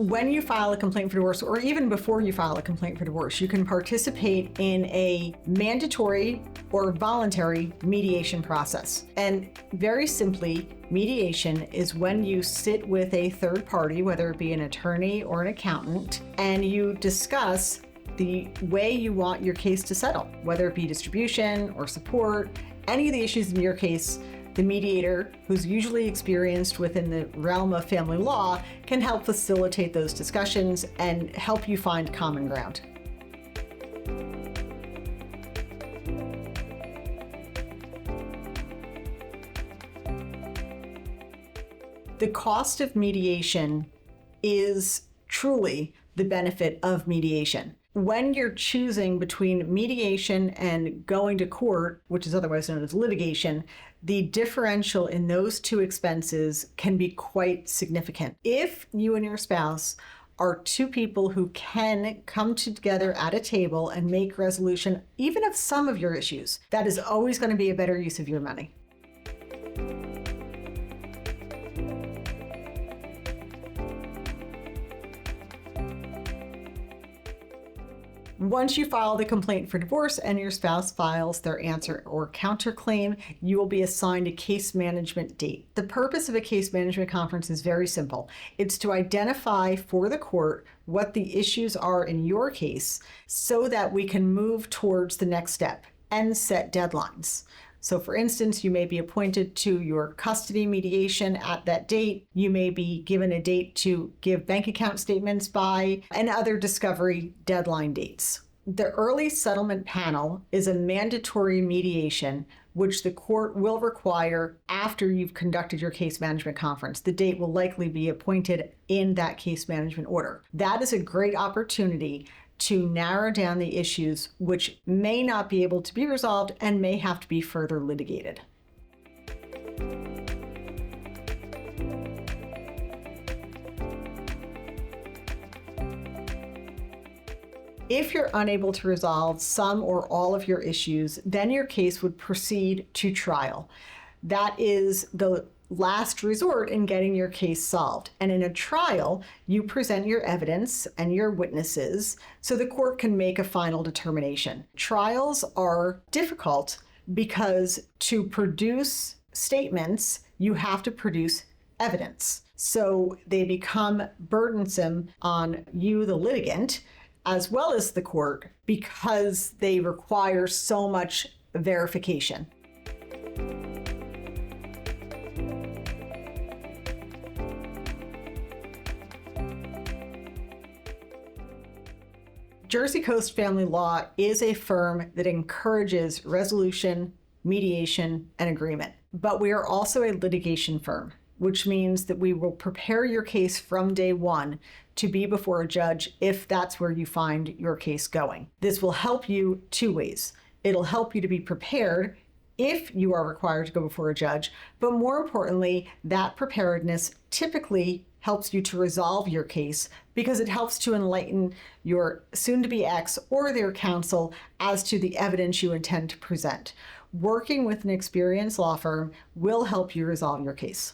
When you file a complaint for divorce, or even before you file a complaint for divorce, you can participate in a mandatory or voluntary mediation process. And very simply, mediation is when you sit with a third party, whether it be an attorney or an accountant, and you discuss the way you want your case to settle, whether it be distribution or support, any of the issues in your case. The mediator, who's usually experienced within the realm of family law, can help facilitate those discussions and help you find common ground. The cost of mediation is truly the benefit of mediation. When you're choosing between mediation and going to court, which is otherwise known as litigation, the differential in those two expenses can be quite significant. If you and your spouse are two people who can come together at a table and make resolution, even of some of your issues, that is always going to be a better use of your money. Once you file the complaint for divorce and your spouse files their answer or counterclaim, you will be assigned a case management date. The purpose of a case management conference is very simple. It's to identify for the court what the issues are in your case so that we can move towards the next step and set deadlines. So for instance, you may be appointed to your custody mediation at that date. You may be given a date to give bank account statements by, and other discovery deadline dates. The early settlement panel is a mandatory mediation which the court will require after you've conducted your case management conference. The date will likely be appointed in that case management order. That is a great opportunity to narrow down the issues which may not be able to be resolved and may have to be further litigated. If you're unable to resolve some or all of your issues, then your case would proceed to trial. That is the last resort in getting your case solved. And in a trial, you present your evidence and your witnesses so the court can make a final determination. Trials are difficult because to produce statements, you have to produce evidence. So they become burdensome on you, the litigant, as well as the court, because they require so much verification. Jersey Coast Family Law is a firm that encourages resolution, mediation, and agreement. But we are also a litigation firm, which means that we will prepare your case from day one to be before a judge if that's where you find your case going. This will help you two ways. It'll help you to be prepared if you are required to go before a judge, but more importantly, that preparedness typically helps you to resolve your case because it helps to enlighten your soon-to-be ex or their counsel as to the evidence you intend to present. Working with an experienced law firm will help you resolve your case.